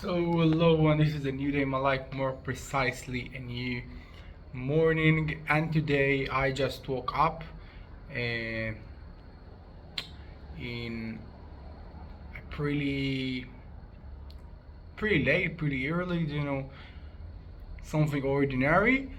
So hello, and this is a new day in my life, more precisely a new morning. And today I just woke up uh, in a pretty late, pretty early. Something ordinary,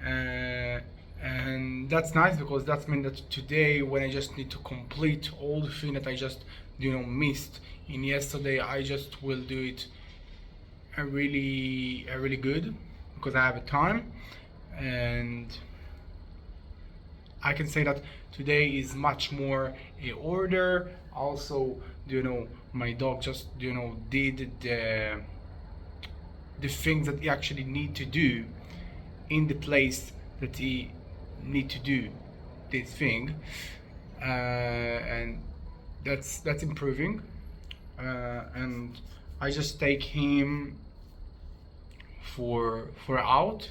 uh, and that's nice because that means that today, when I just need to complete all the thing that I just missed in yesterday, I just will do it really good because I have a time, and I can say that today is much more a order. Also, my dog just did the things that he actually need to do in the place that he need to do this thing, and that's improving. And I just take him for out,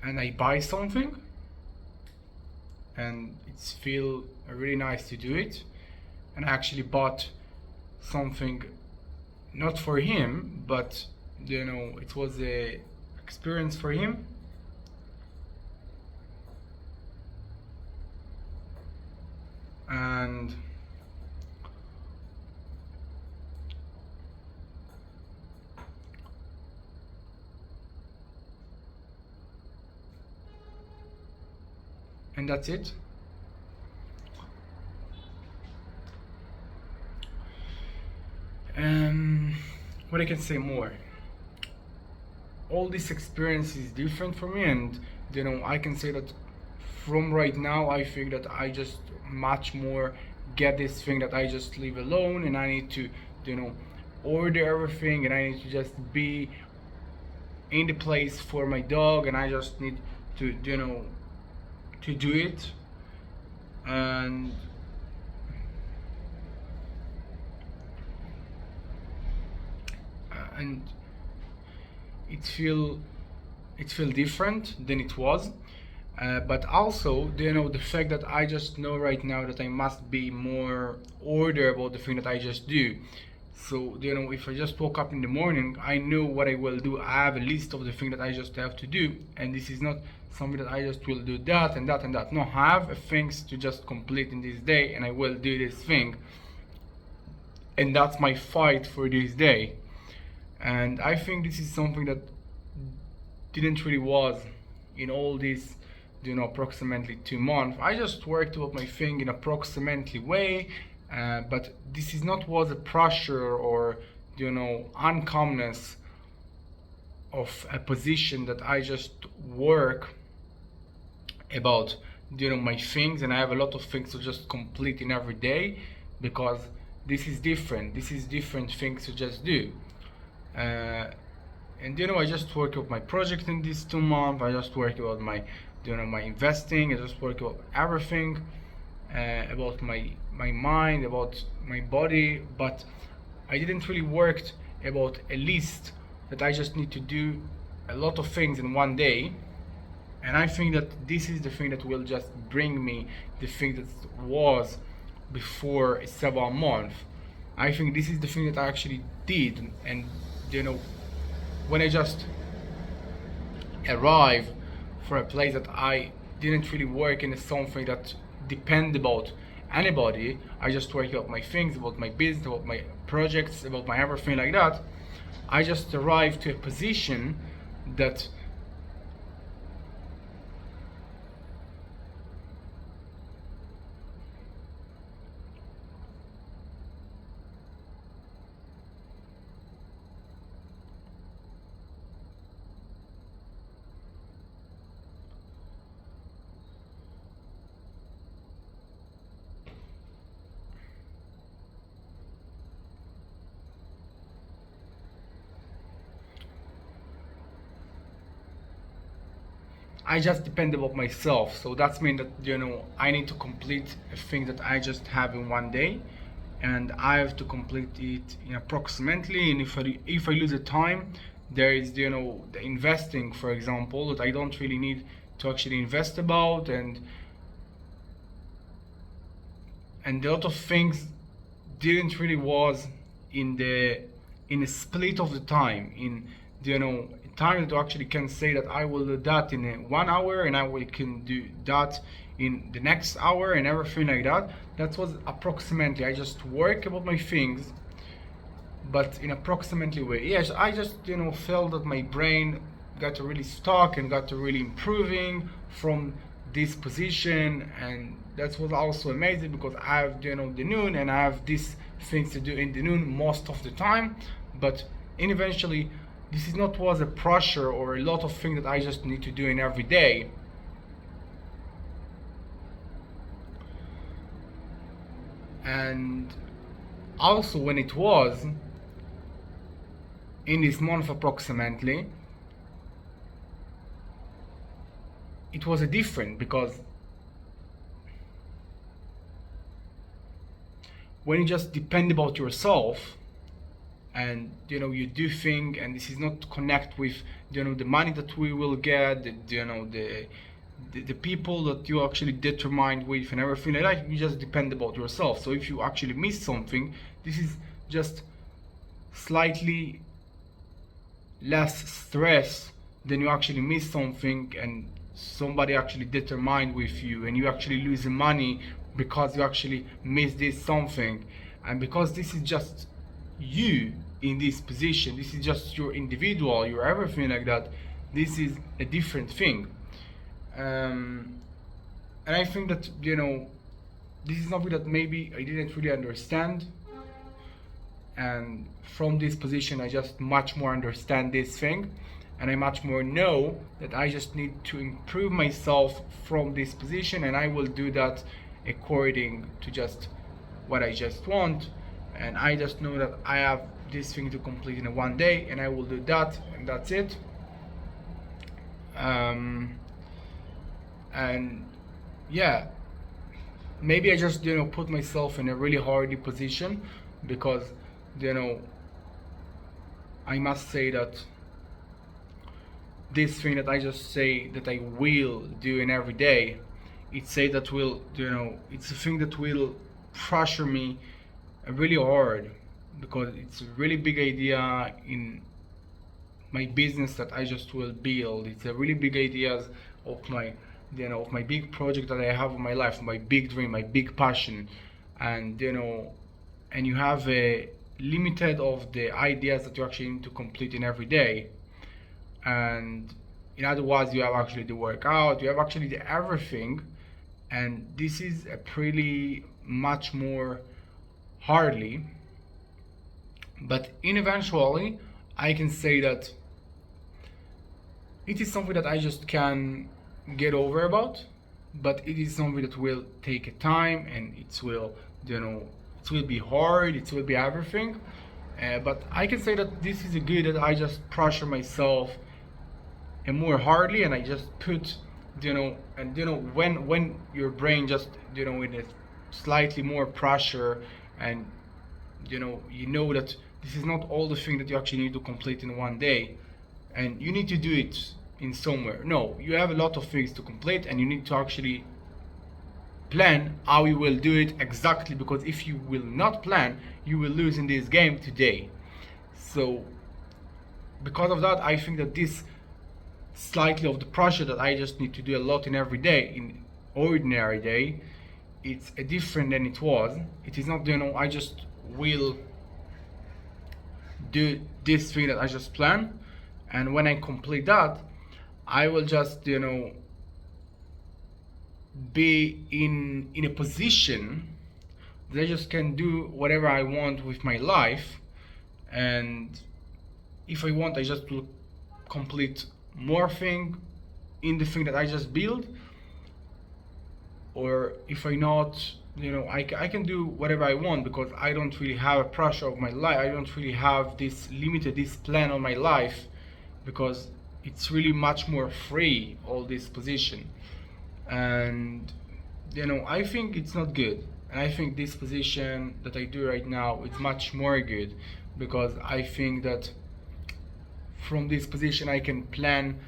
and I buy something, and it's feel really nice to do it. And I actually bought something not for him, but it was a experience for him. And that's it. What I can say more, all this experience is different for me, and I can say that from right now I think that I just much more get this thing that I just live alone, and I need to you know order everything, and I need to just be in the place for my dog, and I just need to to do it. And and it feel different than it was. But also, the fact that I just know right now that I must be more order about the thing that I just do. So, if I just woke up in the morning, I know what I will do. I have a list of the thing that I just have to do, and this is not something that I just will do that and that and that. No, I have things to just complete in this day, and I will do this thing, and that's my fight for this day. And I think this is something that didn't really was in all these approximately 2 months. I just worked out my thing in approximately way, but this is not was a pressure or uncommonness of a position that I just work about my things, and I have a lot of things to just complete in every day, because this is different things to just do. And I just work out my project in these 2 months. I just work about my my investing. I just work about everything, about my mind, about my body. But I didn't really work about a list that I just need to do a lot of things in one day. And I think that this is the thing that will just bring me the thing that was before 7 months. I think this is the thing that I actually did. And when I just arrive for a place that I didn't really work in something that depend about anybody, I just work about my things, about my business, about my projects, about my everything like that. I just arrived to a position that I just depend about myself. So that's mean that I need to complete a thing that I just have in one day, and I have to complete it in approximately. And if I lose the time, there is the investing, for example, that I don't really need to actually invest about, and a lot of things didn't really was in in a split of the time, in time that you actually can say that I will do that in 1 hour and I will can do that in the next hour and everything like that. That was approximately, I just work about my things, but in approximately way. Yes, I just felt that my brain got to really stuck and got to really improving from this position, and that was also amazing because I have the noon and I have these things to do in the noon most of the time. But eventually this is not was a pressure or a lot of things that I just need to do in every day. And also when it was in this month approximately, it was a different, because when you just depend about yourself and you do things, and this is not connect with the money that we will get, the people that you actually determined with and everything like that, you just depend about yourself. So if you actually miss something, this is just slightly less stress than you actually miss something and somebody actually determined with you, and you actually lose money because you actually miss this something. And because this is just you in this position, this is just your individual, your everything like that, this is a different thing. And I think that this is something that maybe I didn't really understand, and from this position I just much more understand this thing, and I much more know that I just need to improve myself from this position, and I will do that according to just what I just want. And I just know that I have this thing to complete in one day, and I will do that, and that's it. And yeah, maybe I just put myself in a really hard position, because I must say that this thing that I just say that I will do in every day, it's a thing that will pressure me really hard, because it's a really big idea in my business that I just will build. It's a really big ideas of my of my big project that I have in my life, my big dream, my big passion. And and you have a limited of the ideas that you actually need to complete in every day. And in other words, you have actually the workout, you have actually the everything, and this is a pretty much more hardly. But in eventually I can say that it is something that I just can get over about, but it is something that will take a time, and it will it will be hard, it will be everything. But I can say that this is a good that I just pressure myself and more hardly, and I just put and when your brain just in a slightly more pressure, and you know that this is not all the thing that you actually need to complete in one day, and you need to do it in somewhere. No, you have a lot of things to complete, and you need to actually plan how you will do it exactly, because if you will not plan, you will lose in this game today. So because of that, I think that this slightly of the pressure that I just need to do a lot in every day, in ordinary day, it's a different than it was. It is not I just will do this thing that I just plan, and when I complete that, I will just be in a position that I just can do whatever I want with my life. And if I want, I just will complete more thing in the thing that I just build. Or if I not, I can do whatever I want, because I don't really have a pressure of my life. I don't really have this plan on my life, because it's really much more free, all this position. And I think it's not good, and I think this position that I do right now is much more good, because I think that from this position I can plan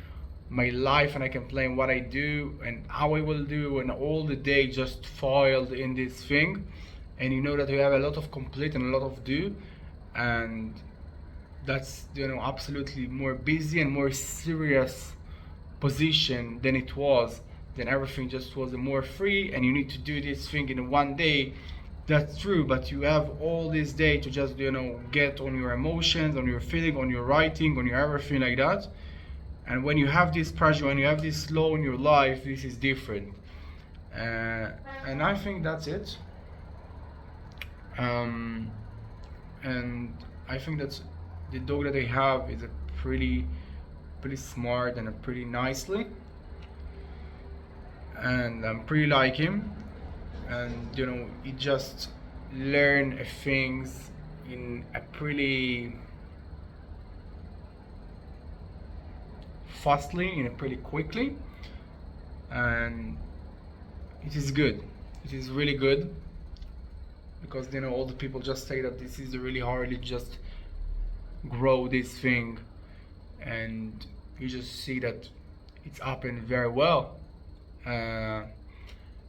my life, and I can plan what I do and how I will do, and all the day just filed in this thing. And that you have a lot of complete and a lot of do. And that's absolutely more busy and more serious position than it was. Then everything just was more free, and you need to do this thing in one day. That's true, but you have all this day to just get on your emotions, on your feeling, on your writing, on your everything like that. And when you have this pressure, when you have this slow in your life, this is different. And I think that's it. um, and I think that the dog that I have is a pretty smart and a pretty nicely, and I'm pretty like him. And he just learn things in a pretty fastly, in a pretty quickly, and it is good. It is really good, because all the people just say that this is really hard to just grow this thing, and you just see that it's happened very well.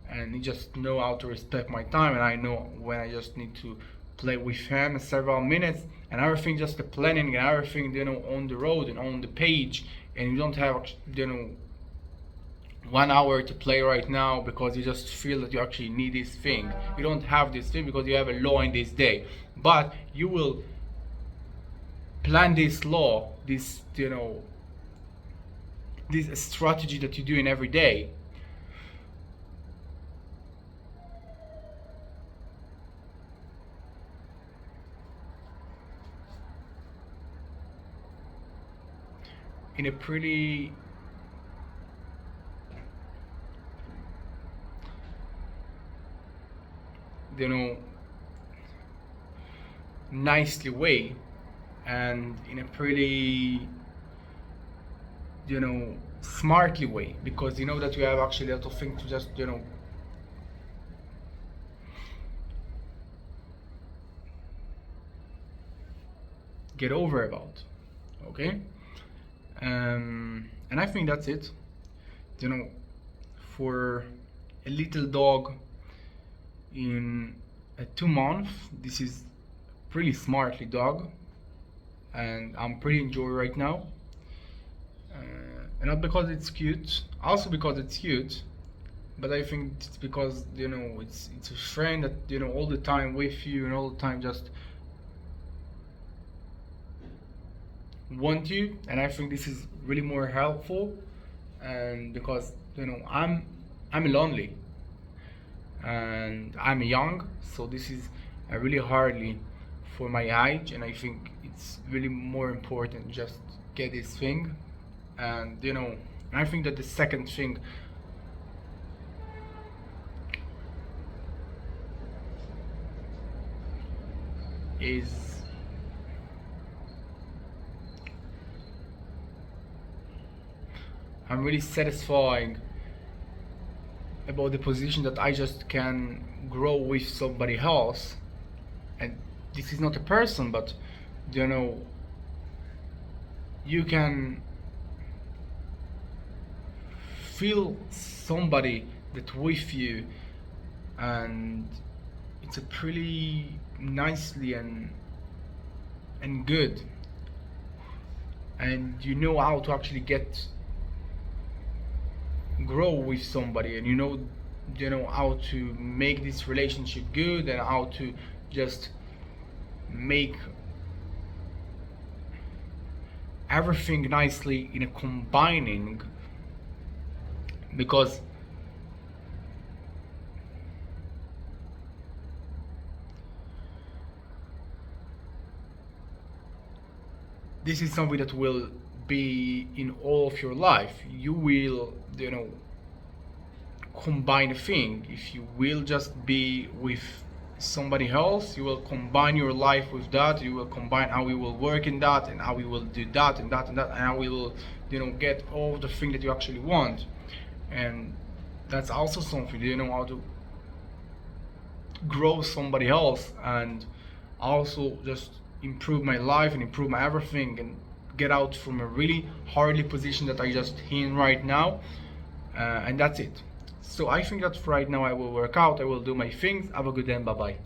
And you just know how to respect my time, and I know when I just need to play with him several minutes, and everything, just the planning and everything on the road and on the page. And you don't have 1 hour to play right now because you just feel that you actually need this thing. You don't have this thing because you have a law in this day, but you will plan this law, this this strategy that you do in every day. In a pretty nicely way, and in a pretty smartly way, because that you have actually a lot of things to just get over about. Okay. And I think that's it. For a little dog in a 2 month, this is pretty smartly dog, and I'm pretty enjoy right now. And not because it's cute, also because it's cute, but I think it's because it's a friend that all the time with you and all the time just want you. And I think this is really more helpful, and because I'm lonely and I'm young, so this is really hardly for my age, and I think it's really more important just get this thing. And I think that the second thing is I'm really satisfied about the position that I just can grow with somebody else. And this is not a person, but you can feel somebody that with you, and it's a pretty nicely and good, and how to actually grow with somebody, and how to make this relationship good, and how to just make everything nicely in a combining, because this is something that will be in all of your life. You will combine a thing. If you will just be with somebody else, you will combine your life with that. You will combine how we will work in that, and how we will do that and that and that, and how we will get all the thing that you actually want. And that's also something, how to grow somebody else, and also just improve my life and improve my everything, and get out from a really hardly position that I just in right now. And that's it. So I think that right now I will work out, I will do my things. Have a good day, bye bye.